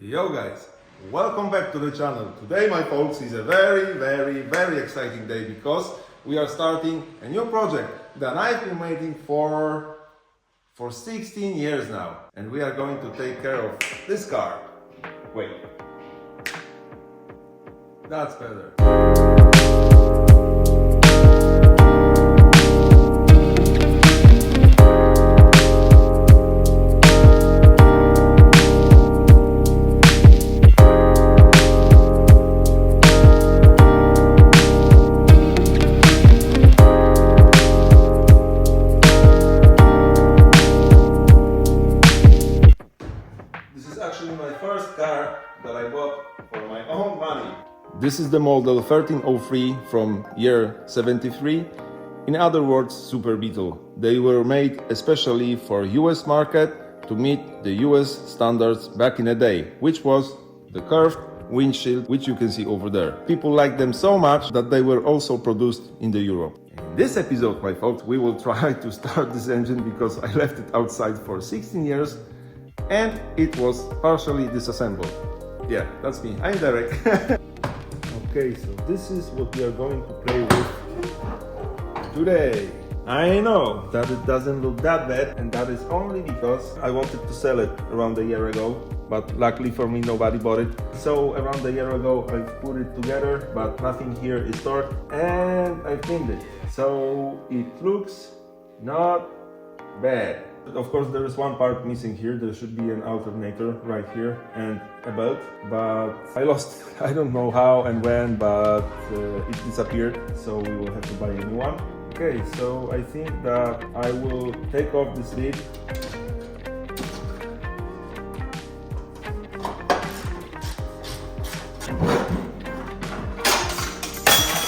Yo guys, welcome back to the channel. Today, my folks, is a very exciting day because we are starting a new project that I've been waiting for 16 years now, and we are going to take care of this car. Wait, that's better. That I bought for my own money. This is the model 1303 from year 73. In other words, Super Beetle. They were made especially for US market to meet the US standards back in the day, which was the curved windshield, which you can see over there. People liked them so much that they were also produced in the Europe. In this episode, my folks, we will try to start this engine because I left it outside for 16 years and it was partially disassembled. Yeah, that's me. I'm Derek. Okay, so this is what we are going to play with today. I know that it doesn't look that bad, and that is only because I wanted to sell it around a year ago, but luckily for me nobody bought it. So around a year ago I put it together, but nothing here is stored, and I cleaned it. So it looks not bad. Of course, there is one part missing here. There should be an alternator right here and a belt, but I lost it. I don't know how and when, but it disappeared, so we will have to buy a new one. Okay, so I think that I will take off this lid.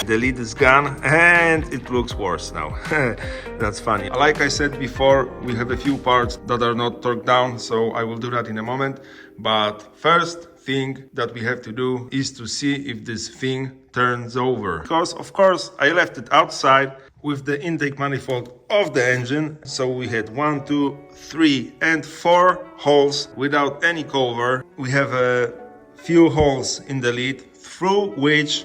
The lid is gone and it looks worse now. That's funny. Like I said before, we have a few parts that are not torqued down, so I will do that in a moment. But first thing that we have to do is to see if this thing turns over. Because of course I left it outside with the intake manifold of the engine. So we had 1, 2, 3 and 4 holes without any cover. We have a few holes in the lid through which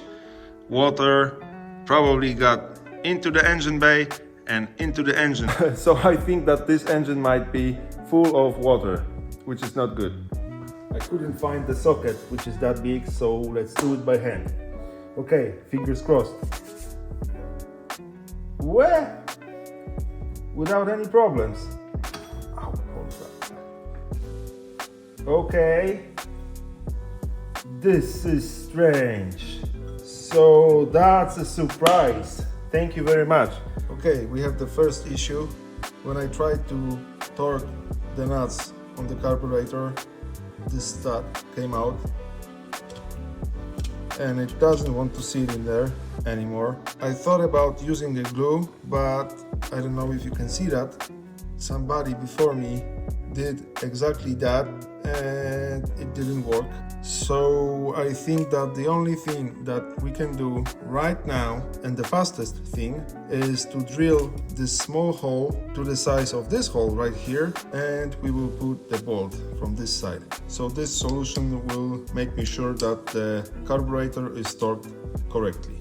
water probably got into the engine bay and into the engine. So I think that this engine might be full of water, which is not good. I couldn't find the socket, which is that big, so let's do it by hand. Okay, fingers crossed. Well, without any problems. Ow, hold that. Okay, this is strange. So that's a surprise. Thank you very much. Okay, we have the first issue. When I tried to torque the nuts on the carburetor, this stud came out and it doesn't want to sit in there anymore. I thought about using a glue, but I don't know if you can see that. Somebody before me did exactly that and it didn't work. So I think that the only thing that we can do right now, and the fastest thing, is to drill this small hole to the size of this hole right here, and we will put the bolt from this side. So this solution will make me sure that the carburetor is torqued correctly.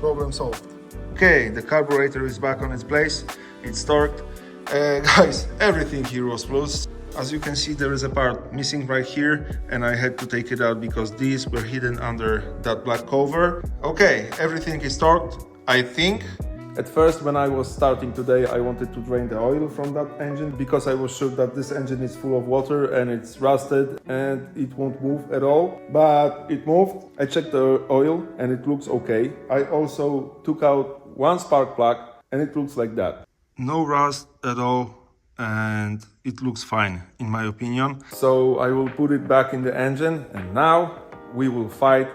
Problem solved. Okay, the carburetor is back on its place. It's torqued. Guys, everything here was loose. As you can see, there is a part missing right here and I had to take it out because these were hidden under that black cover. Okay, everything is torqued, I think. At first, when I was starting today, I wanted to drain the oil from that engine because I was sure that this engine is full of water and it's rusted and it won't move at all. But it moved. I checked the oil and it looks okay. I also took out one spark plug and it looks like that. No rust at all and it looks fine in my opinion. So I will put it back in the engine and now we will fight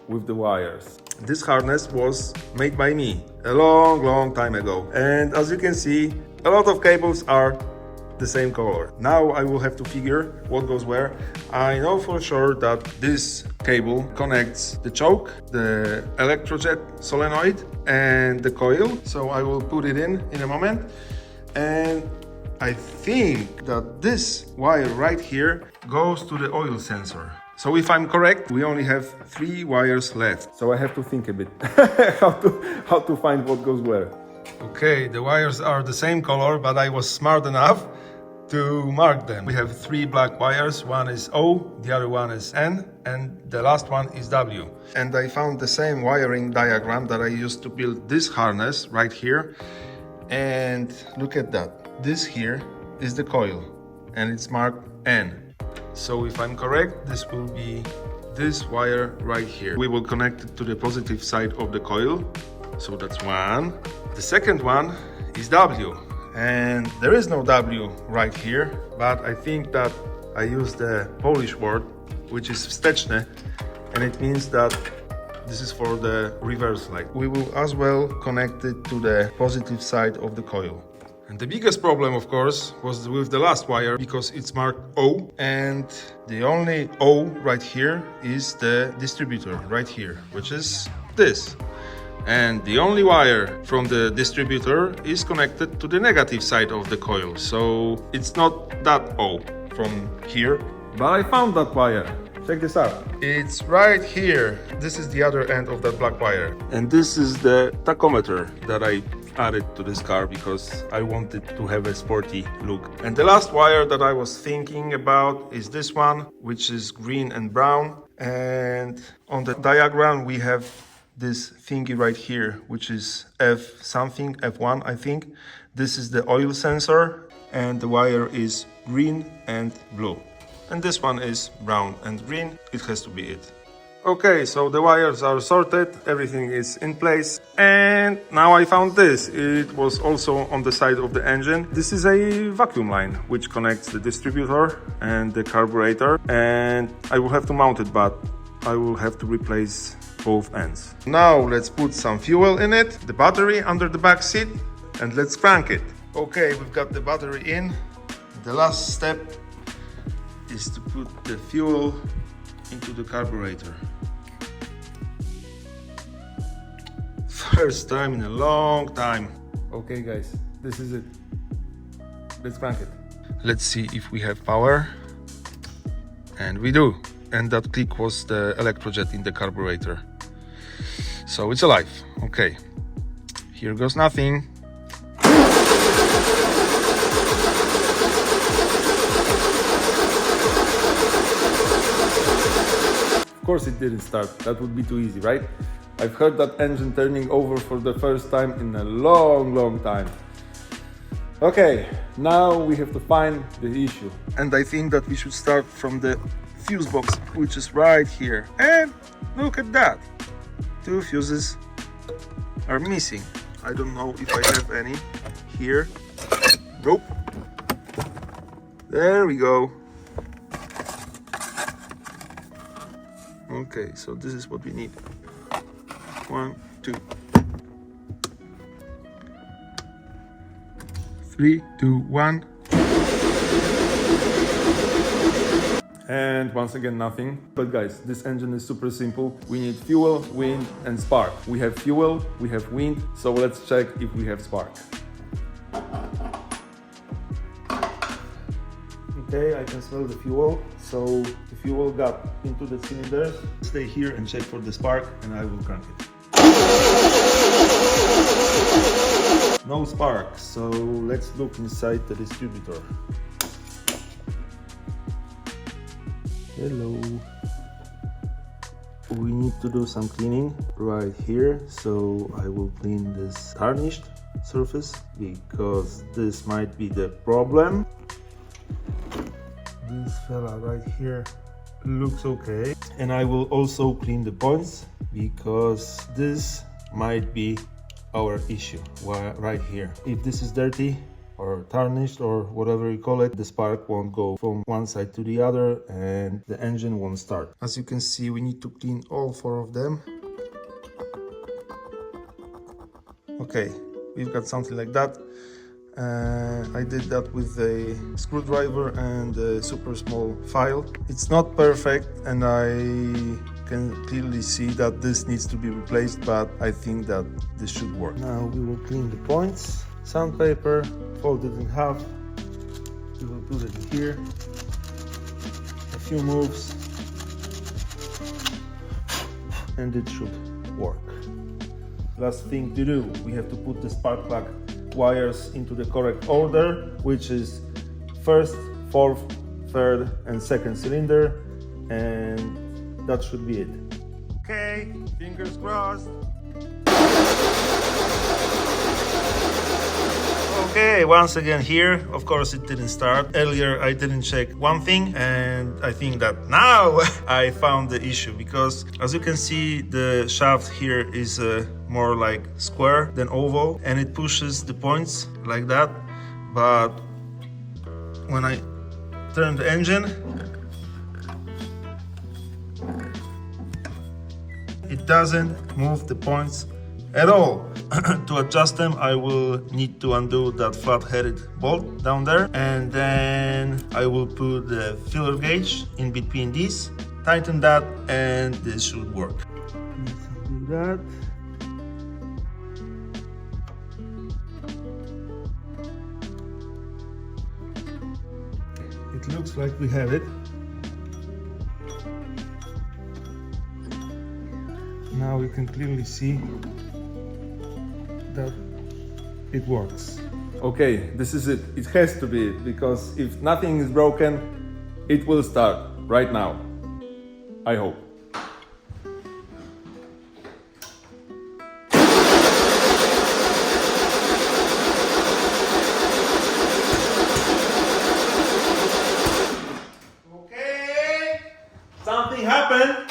with the wires. This harness was made by me a long time ago, and as you can see, a lot of cables are the same color. Now I will have to figure what goes where. I know for sure that this cable connects the choke, the electrojet solenoid and the coil, so I will put it in a moment. and I think that this wire right here goes to the oil sensor. So if I'm correct, we only have 3 wires left. So I have to think a bit how to find what goes where. Okay, the wires are the same color, but I was smart enough to mark them. We have 3 black wires. One is O, the other one is N, and the last one is W. And I found the same wiring diagram that I used to build this harness right here. And look at that. This here is the coil, and it's marked N. So if I'm correct, this will be this wire right here. We will connect it to the positive side of the coil. So that's one. The second one is W. And there is no W right here, but I think that I use the Polish word, which is wsteczne, and it means that this is for the reverse light. We will as well connect it to the positive side of the coil. And the biggest problem, of course, was with the last wire, because it's marked O, and the only O right here is the distributor right here, which is this. And the only wire from the distributor is connected to the negative side of the coil. So it's not that O from here. But I found that wire. Check this out. It's right here. This is the other end of that black wire. And this is the tachometer that I added to this car because I wanted to have a sporty look. And the last wire that I was thinking about is this one, which is green and brown. And on the diagram we have this thingy right here, which is F something, F1 I think. This is the oil sensor, and the wire is green and blue. And this one is brown and green. It has to be it. Okay, so the wires are sorted, everything is in place. And now I found this. It was also on the side of the engine. This is a vacuum line which connects the distributor and the carburetor. And I will have to mount it, but I will have to replace both ends. Now let's put some fuel in it, the battery under the back seat, and let's crank it. Okay, we've got the battery in. The last step is to put the fuel into the carburetor. First time in a long time. Okay guys, this is it. Let's crank it. Let's see if we have power. And we do. And that click was the electrojet in the carburetor. So it's alive. Okay. Here goes nothing. Of course it didn't start. That would be too easy, right? I've heard that engine turning over for the first time in a long time. Okay, now we have to find the issue. And I think that we should start from the fuse box, which is right here. And look at that. 2 fuses are missing. I don't know if I have any here. Nope. There we go. Okay, so this is what we need. 1, 2. 3, 2, 1. And once again nothing. But guys, this engine is super simple. We need fuel, wind and spark. We have fuel, we have wind, so let's check if we have spark. Okay, I can smell the fuel. So the fuel got into the cylinder. Stay here and check for the spark and I will crank it. No spark, so let's look inside the distributor. Hello. We need to do some cleaning right here, so I will clean this tarnished surface because this might be the problem. This fella right here looks okay, and I will also clean the points because this might be our issue right here. If this is dirty or tarnished or whatever you call it, the spark won't go from one side to the other and the engine won't start. As you can see, we need to clean all 4 of them. Okay, we've got something like that. I did that with a screwdriver and a super small file. It's not perfect and I can clearly see that this needs to be replaced, but I think that this should work. Now we will clean the points. Sandpaper, fold it in half. We will put it here. A few moves, and it should work. Last thing to do, we have to put the spark plug wires into the correct order, which is first, fourth, third, and second cylinder, and that should be it. Okay, fingers crossed. Okay, once again here, of course it didn't start. Earlier I didn't check one thing, and I think that now I found the issue, because as you can see the shaft here is more like square than oval, and it pushes the points like that. But when I turn the engine, it doesn't move the points at all. To adjust them, I will need to undo that flat-headed bolt down there, and then I will put the filler gauge in between these, tighten that, and this should work. Let's do that. It looks like we have it. Now you can clearly see that it works. Okay, this is it. It has to be it, because if nothing is broken, it will start right now. I hope. Okay, something happened.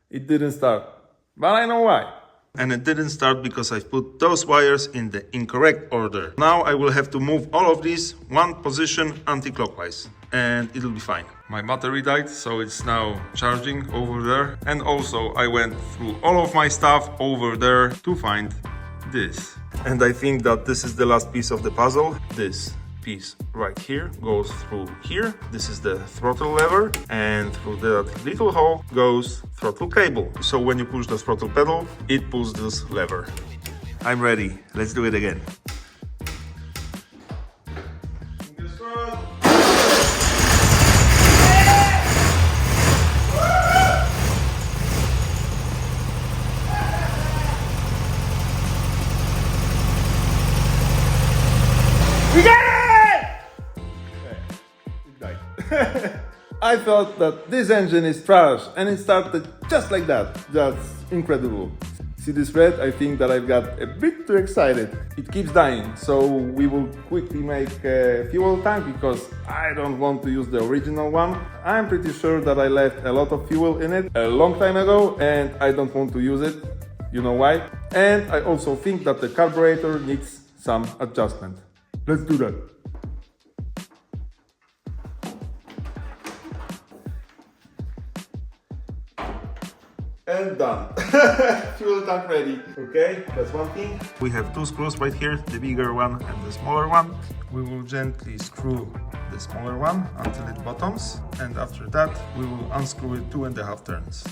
It didn't start, but I know why. And it didn't start because I put those wires in the incorrect order. Now I will have to move all of these one position anti-clockwise, and it'll be fine. My battery died, so it's now charging over there. And also I went through all of my stuff over there to find this. And I think that this is the last piece of the puzzle. This piece right here goes through here. This is the throttle lever, and through that little hole goes throttle cable. So when you push the throttle pedal, it pulls this lever. I'm ready. Let's do it again. We got it! I thought that this engine is trash, and it started just like that. That's incredible. See this red? I think that I've got a bit too excited. It keeps dying, so we will quickly make a fuel tank, because I don't want to use the original one. I'm pretty sure that I left a lot of fuel in it a long time ago, and I don't want to use it. You know why? And I also think that the carburetor needs some adjustment. Let's do that. And done. Fuel tank ready. Okay, that's one thing. We have two screws right here, the bigger one and the smaller one. We will gently screw the smaller one until it bottoms, and after that we will unscrew it 2.5 turns.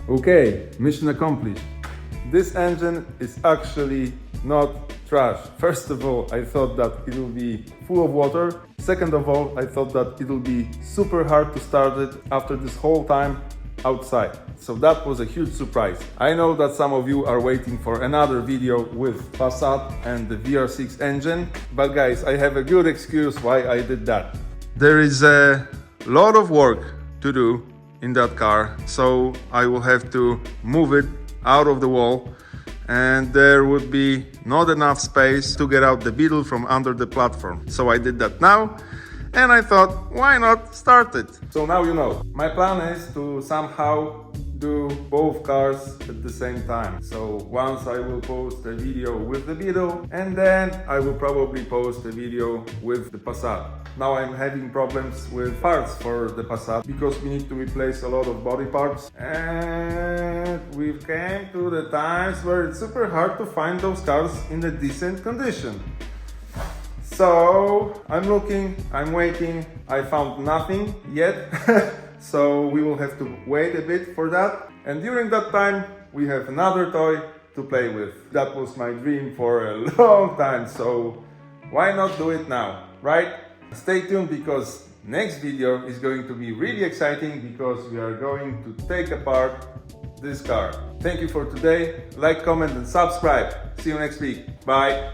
Okay, mission accomplished. This engine is actually not trash. First of all, I thought that it will be full of water. Second of all, I thought that it will be super hard to start it after this whole time outside. So that was a huge surprise. I know that some of you are waiting for another video with Passat and the VR6 engine, but guys, I have a good excuse why I did that. There is a lot of work to do in that car, so I will have to move it out of the wall, and there would be not enough space to get out the beetle from under the platform. So I did that now, and I thought, why not start it? So now you know. My plan is to somehow do both cars at the same time. So once I will post a video with the Beetle, and then I will probably post a video with the Passat. Now I'm having problems with parts for the Passat because we need to replace a lot of body parts, and we've came to the times where it's super hard to find those cars in a decent condition. So I'm looking, I'm waiting, I found nothing yet. So we will have to wait a bit for that. And during that time, we have another toy to play with. That was my dream for a long time, so why not do it now, right? Stay tuned because next video is going to be really exciting because we are going to take apart this car. Thank you for today. Like, comment and subscribe. See you next week. Bye.